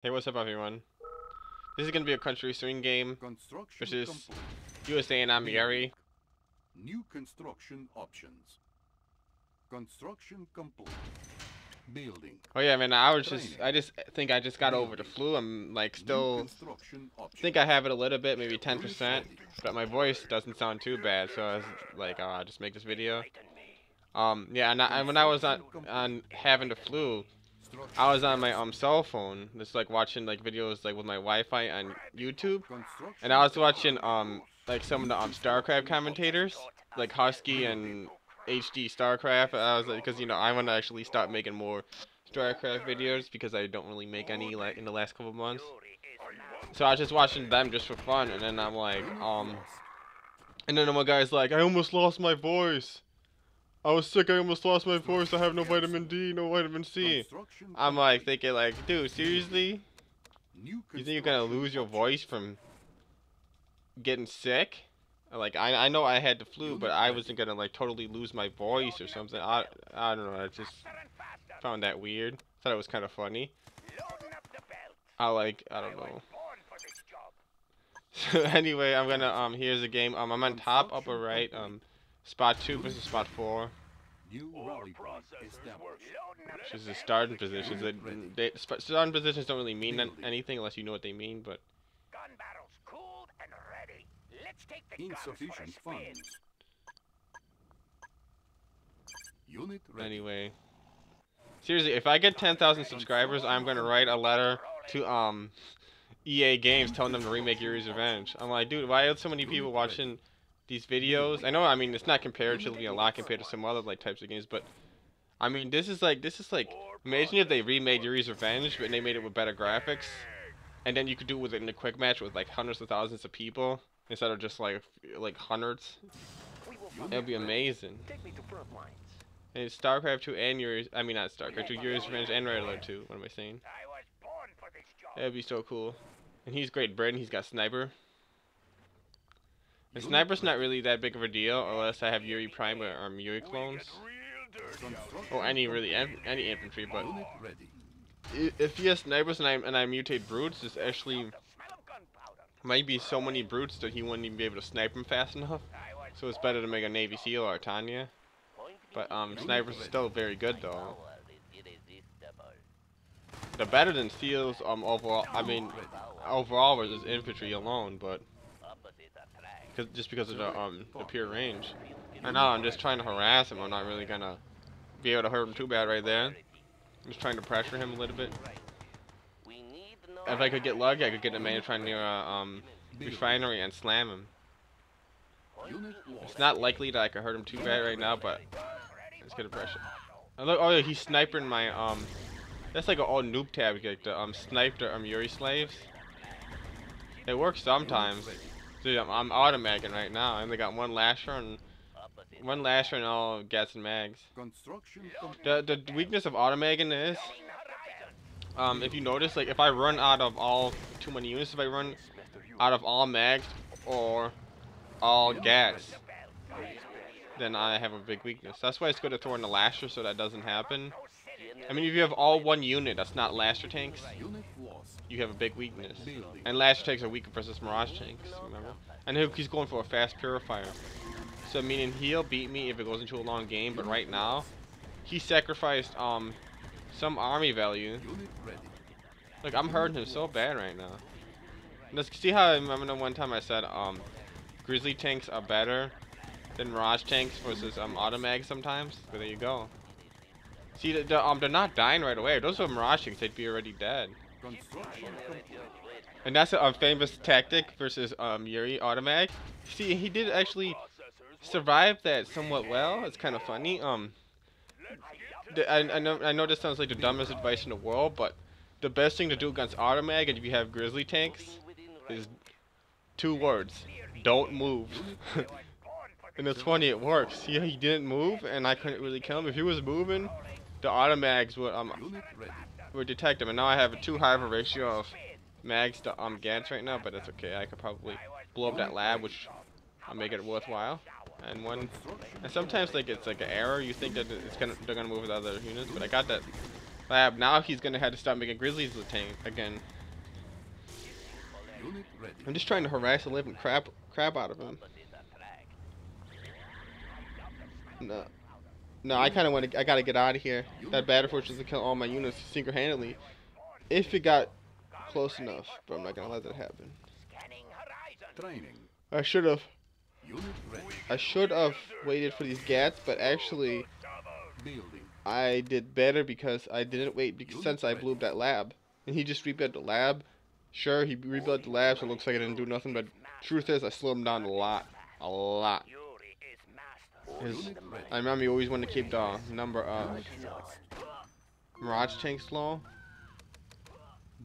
Hey, what's up, everyone? This is gonna be a country swing game Construction versus complete. USA, and I'm Yuri. New construction options. Construction complete. Building. Oh yeah, man, I just think I just got over the Building. flu. I'm like New still construction think I options. have it a little bit, maybe Unit 10%, ready. but my voice doesn't sound too bad. So I was like, I'll just make this video. Yeah, and when I was Construction on complete. having the flu, I was Structure. on my cell phone, just like watching like videos like with my Wi-Fi on YouTube, and I Construction was watching complete. like some of New the StarCraft construction commentators, options. like Husky Building. and HD StarCraft. I was like, because I want to actually start making more StarCraft videos because I don't really make any like in the last couple months. So I was just watching them just for fun, and then I'm like, Unit lost. and then one guy's like, I almost lost my voice. I was sick. I almost lost my voice. I Structure have no vitamin cancelled. D, no vitamin C. Construction I'm like complete. thinking like, dude, seriously? New You think you're gonna construction lose your voice options. from getting sick? Like I know I had the flu, but Unit I wasn't ready. gonna like totally lose my voice or something. I don't know. I just found that weird. Thought it was kind of funny. I don't know. So anyway, I'm gonna here's the game. I'm on top upper Construction right. complete. Spot 2 Unit versus spot ready. 4. New rally point established. Which is the starting positions. Unit ready. Starting positions don't really mean Building. anything unless you know what they mean. But Gun barrels cooled and ready. Let's take the guns for a Insufficient spin. funds. Unit ready. anyway, seriously, if I get 10,000 subscribers, I'm gonna write a letter to EA Games telling them to remake Yuri's Revenge. I'm like, dude, why are so many people Unit watching ready. these videos? I know, I mean, it's not comparatively a lot compared to some other like types of games, but I mean, this is like, imagine if they remade Yuri's Revenge, but they made it with better graphics, and then you could do it in a quick match with like hundreds of thousands of people instead of just like hundreds. We will It'd Unit be ready. amazing. take me to front lines. And it's StarCraft 2 and Yuri's, I mean not StarCraft 2, Yuri's Revenge and Red Alert 2. What am I saying? I was born for this job. That'd be so cool. And he's Great Britain. He's got Sniper. And Unit Sniper's not ready. really that big of a deal unless I have Yuri Prime or Yuri clones. Construction Or any really complete. any infantry, but Unit ready. if he has snipers and I mutate brutes, it's actually The smell of gunpowder. might be so many brutes that he wouldn't even be able to snipe them fast enough. I was So it's better to make a Navy SEAL or a Tanya. But snipers is still very good though. They're better than SEALs overall. I mean overall versus infantry alone, but just because of the pure range. I know I'm just trying to harass him. I'm not really gonna be able to hurt him too bad right there. I'm just trying to pressure him a little bit. If I could get lucky, I could get a magnetron near a refinery and slam him. Unit It's lost. not likely that I could hurt him too bad right now, but let's get a pressure. Oh, look, oh yeah, he's sniping my That's like an old noob tab, like the snipe the Yuri slaves. It works sometimes. Dude, I'm automagging right now. I only got one lasher and all gas and mags. Construction complete. The weakness of automagging is if you notice, like if I run out of all too many units, if I run out of all mags or all gas, then I have a big weakness. That's why it's good to throw in the lasher so that doesn't happen. I mean, if you have all one unit that's not lasher tanks, Unit lost. you have a big weakness. Building. And lasher tanks are weaker versus mirage tanks, remember? And he's going for a fast purifier. So meaning he'll beat me if it goes into a long game, but right now, he sacrificed some army value. Unit ready. Look, I'm hurting him so bad right now. Let's see how I remember the one time I said grizzly tanks are better than mirage tanks versus automag sometimes. But there you go. See, they're not dying right away. If those were mirage tanks, they'd be already dead. Construction complete. And that's a famous tactic versus Yuri automag. See, he did actually survive that somewhat well. It's kind of funny. I know this sounds like the dumbest advice in the world, but the best thing to do against automag, and if you have grizzly tanks, is 2 words: don't move. And it's funny, it works. See, he didn't move, and I couldn't really kill him. If he was moving, the automags Unit ready. would detect him. And now I have a too high of a ratio of mags to gats right now, but that's okay. I could probably blow up that lab, which I'll make it worthwhile. And sometimes like it's like an error. You think that they're gonna move with other units, but I got that lab. Now he's gonna have to start making grizzlies again. Unit ready. I'm just trying to harass the living crap out of him. No, no, I kind of want to. I gotta get out of here. That battle fortress will kill all my units single-handedly, if it got close enough. But I'm not gonna let that happen. Scanning horizon. Training. I should have. Unit ready. I should have waited for these gats, but actually, Building. I did better because I didn't wait since I blew up that lab. And he just rebuilt the lab. Sure, he rebuilt the lab, so it looks like I didn't do nothing, but truth is, I slowed him down a lot. A lot. Yuri is master. I remember you always wanted to keep the number of Mirage tanks low.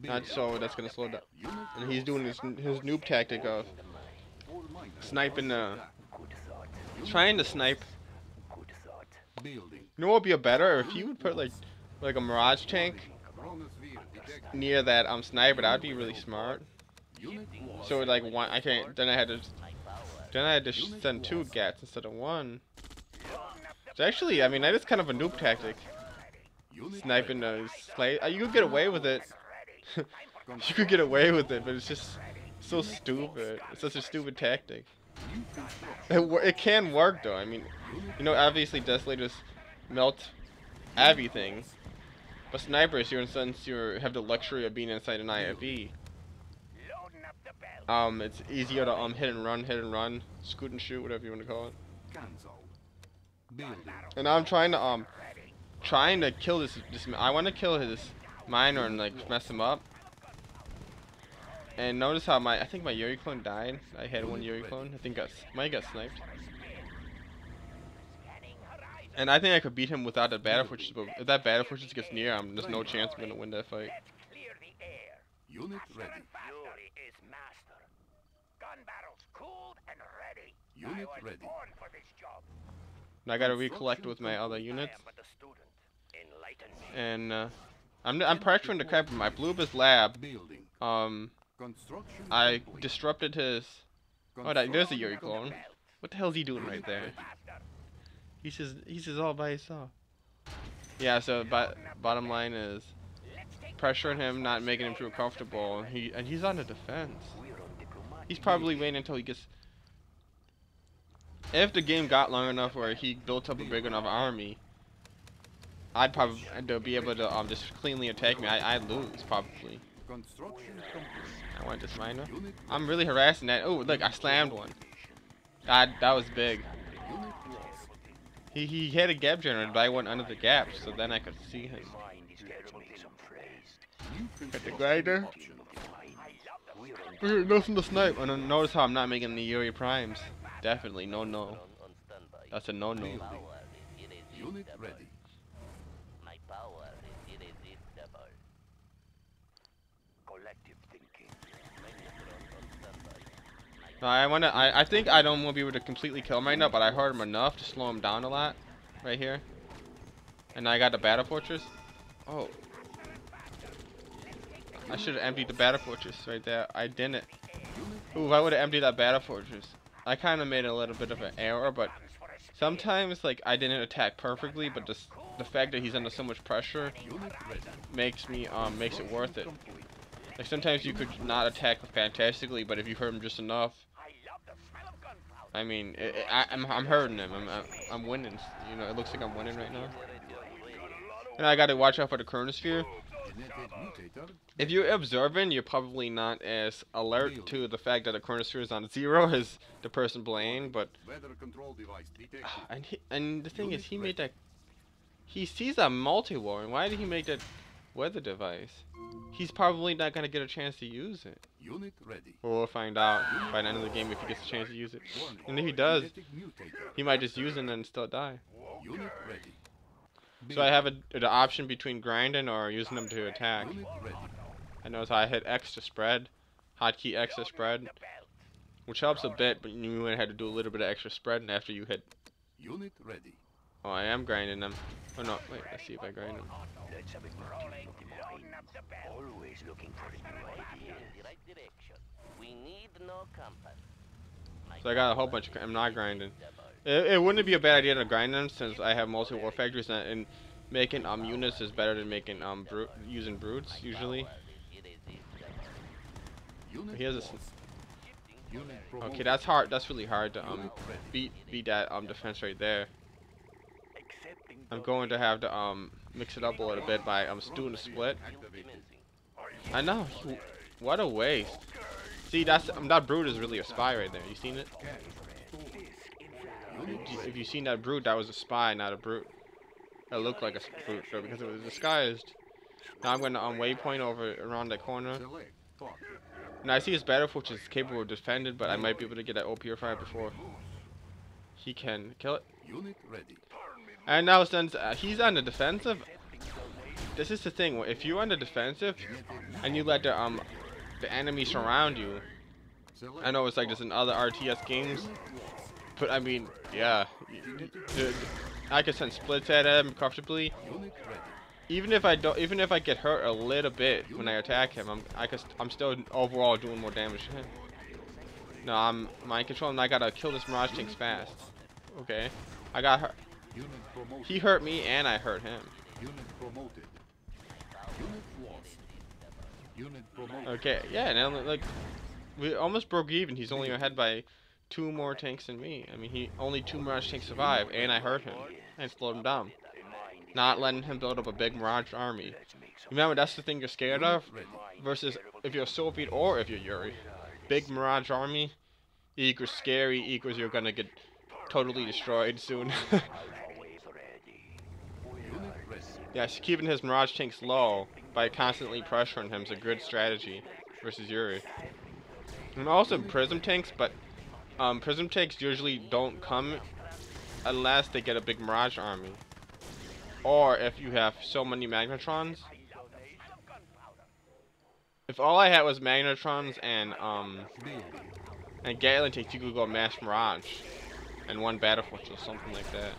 Not so that's gonna slow down. And he's doing his noob tactic of sniping trying to snipe. Building. You know what would be a better if you would put like a Mirage tank Chronosphere detected. near that sniper. That'd be really smart. Unit lost. So like one, I can't. Then I had to send 2 gats instead of 1. So actually, I mean that is kind of a noob tactic. Unit Sniping those slave. You could get away with it. You could get away with it, but it's just so stupid. It's such a stupid tactic. new construction. It can work though. I mean, you know, obviously Desolators melt everything, but snipers, since you have the luxury of being inside an IFV, Loading up the belt. it's easier to hit and run, scoot and shoot, whatever you want to call it. Cancel. Building. And I'm trying to kill this. I want to kill his miner and like mess him up. And notice how I think my Yuri clone died. I had 1 Yuri clone. I think might got sniped. And I think I could beat him without the battle fortress, but if that battle fortress gets near, there's no chance I'm gonna win that fight. Clear the air. Unit ready. Yuri is master. Gun barrels cooled and ready. Unit I was ready. born for this job. And I gotta recollect with my other units. I am but a student. Enlighten me. And I'm pressuring the crap. I blew up his lab. Building. Construction. I complete. disrupted his. Oh, there's a Yuri clone. What the hell is he doing right there? He's just all by himself. Yeah. So, bottom line is pressuring him, not making him feel comfortable. He's on the defense. He's probably waiting until he gets. If the game got long enough where he built up a big enough army, I'd probably be able to just cleanly attack me. I'd lose probably. Construction complete. I want this miner. Unit I'm really harassing that. Oh, look, I slammed one. That was big. Unit lost. He had a gap generator, but I went under the gap, so then I could see him. New Got the construction grinder. optional. Nothing to snipe. And then notice how I'm not making the Yuri primes. Definitely no. That's a no. Building. Unit ready. My power is irresistible. Collective thinking. I think I don't want to be able to completely kill him right now, but I hurt him enough to slow him down a lot. Right here. And I got the battle fortress. Oh. I should have emptied the battle fortress right there. I didn't. Ooh, if I would have emptied that battle fortress. I kind of made a little bit of an error, but sometimes like I didn't attack perfectly, but the fact that he's under so much pressure Unit ready. makes it worth it. Complete. Like sometimes you could not attack fantastically, but if you hurt him just enough, I love the smell of gunpowder. I mean, I'm hurting him. I'm winning. You know, it looks like I'm winning right now. And I got to watch out for the chronosphere. Genetic mutator. If you're observing, you're probably not as alert to the fact that the chronosphere is on 0 as the person playing. But Weather control device detected. and the thing is, he made that. He sees a multi-war, and why did he make that weather device? He's probably not gonna get a chance to use it. Unit ready. Well, we'll find out by the end of the game if he gets a chance to use it. Warning. And if he does, Genetic mutator. he might just use it and then still die. Unit ready. So I have the option between grinding or using them to attack. Unit ready. I notice I hit X to spread, hotkey X to spread, which helps a bit, but you would have to do a little bit of extra spreading after you hit. Unit ready. Oh, I am grinding them. Oh no, wait, let's see if I grind them. Let's have it rolling. Loading up the belt. Always looking for a new idea. The right direction. We need no compass. So I got a whole bunch of. I'm not grinding. It wouldn't be a bad idea to grind them since I have multi war factories, and making units is better than making using brutes usually. Unit He has a lost. Unit promoted. okay, that's hard. That's really hard to Unit ready. beat that defense right there. I'm going to have to mix it up a little bit by doing a split. Activated. I know. What a waste. See, that brute is really a spy right there. You seen it? If you seen that brute, that was a spy, not a brute. It looked like a brute though, because it was disguised. Now I'm going to waypoint over around that corner. Select. Target. Now I see his battlefield, which is capable of defending, but I might be able to get that OP fire before he can kill it. Unit ready. And now since he's on the defensive, this is the thing. If you're on the defensive and you let the enemy surround you, Select. I know it's like this in other RTS games, but I mean, yeah, I can send splits at him comfortably. Unit ready. Even if I get hurt a little bit when I attack him, I'm still overall doing more damage to him. No, I'm mind control, and I gotta kill this Mirage tanks fast. Okay, I got hurt. Unit promoted. He hurt me, and I hurt him. Unit promoted. Unit lost. Unit promoted. Okay, yeah, now like we almost broke even. He's only ahead by 2 more tanks than me. I mean, only 2 Mirage tanks survived, and I hurt him and slowed him down. Not letting him build up a big Mirage army. Remember, that's the thing you're scared of, versus if you're Soviet or if you're Yuri. Big Mirage army equals scary, equals you're gonna get totally destroyed soon. Yes, keeping his Mirage tanks low by constantly pressuring him is a good strategy versus Yuri. And also Prism tanks, but Prism tanks usually don't come unless they get a big Mirage army. Or if you have so many magnetrons. If all I had was magnetrons and Gatling tanks, you could go mass Mirage and 1 battlefield or something like that.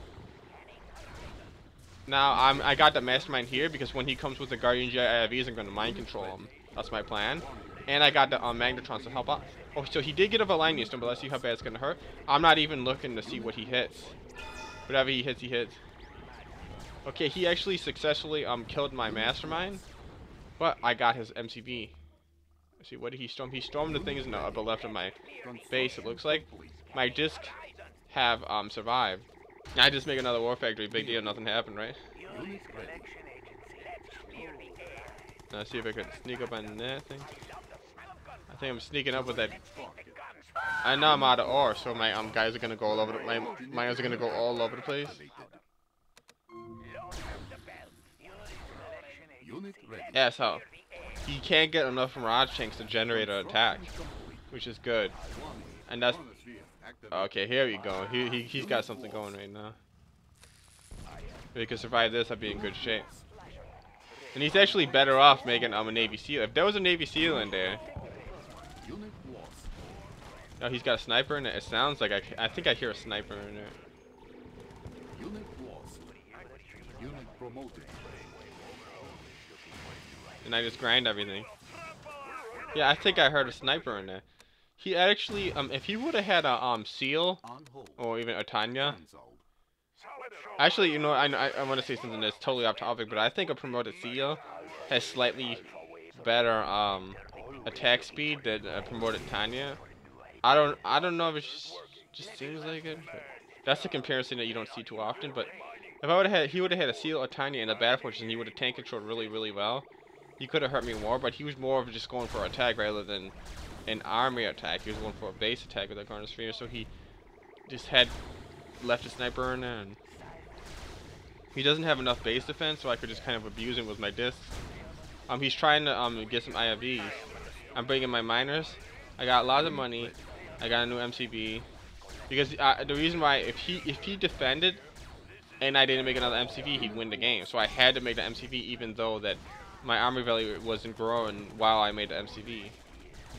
Now I got the mastermind here because when he comes with the Guardian GI IIVs, I'm gonna mind control him. That's my plan. And I got the magnetrons to help out. Oh, so he did get a Valenian stone, but let's see how bad it's gonna hurt. I'm not even looking to see what he hits. Whatever he hits, he hits. Okay, he actually successfully killed my mastermind, but I got his MCV. Let's see, what did he storm? He stormed the things in the upper left of my base, it looks like. My discs have survived. I just make another war factory, big deal, nothing happened, right? Unit ready. Let's see if I can sneak up on that thing. I think I'm sneaking up with that. I know I'm out of ore, so my guys are gonna go all over the my guys are gonna go all over the place. Unit ready. Yeah, so he can't get enough Mirage tanks to generate an attack, which is good. And that's okay. Here we go. He's got something going right now. If he could survive this, I'd be in good shape. And he's actually better off making a Navy SEAL. If there was a Navy SEAL in there. Unit lost. Oh, he's got a sniper in it. It sounds like I think I hear a sniper in there. Unit lost. Unit promoted. And I just grind everything. Yeah, I think I heard a sniper in there. He actually, if he would have had a SEAL On hold. or even a Tanya. Cancelled. Actually, you know, I want to say something that's totally off topic, but I think a promoted SEAL has slightly better attack speed than a promoted Tanya. I don't know if it just seems like it. But that's a comparison that you don't see too often. But if I would have had, he would have had a SEAL or Tanya in the battle and he would have tank controlled really well. He could have hurt me more, but he was more of just going for attack rather than an army attack. He was going for a base attack with a Garner Sphere, so he just had left a sniper in there, and he doesn't have enough base defense, so I could just kind of abuse him with my discs. He's trying to get some IFVs. I'm bringing my miners. I got lots of money. I got a new MCV. Because the reason why, if he defended and I didn't make another MCV, he'd win the game. So I had to make the MCV even though that my army value wasn't growing while I made the MCV.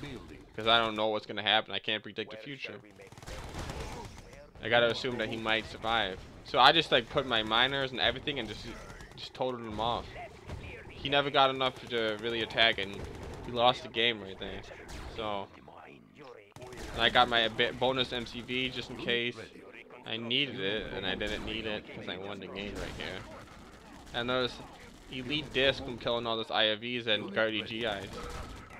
Because I don't know what's going to happen. I can't predict the future. I gotta assume that he might survive. So I just like put my miners and everything and just totaled him off. He never got enough to really attack and he lost the game right there. So and I got my bonus MCV just in case I needed it, and I didn't need it because I won the game right here. And there's elite disc from killing all those IFVs and guardy GIs.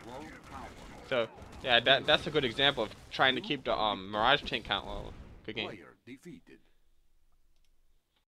Low power. So yeah, that's a good example of trying to keep the Mirage tank count low. Good game. Player defeated.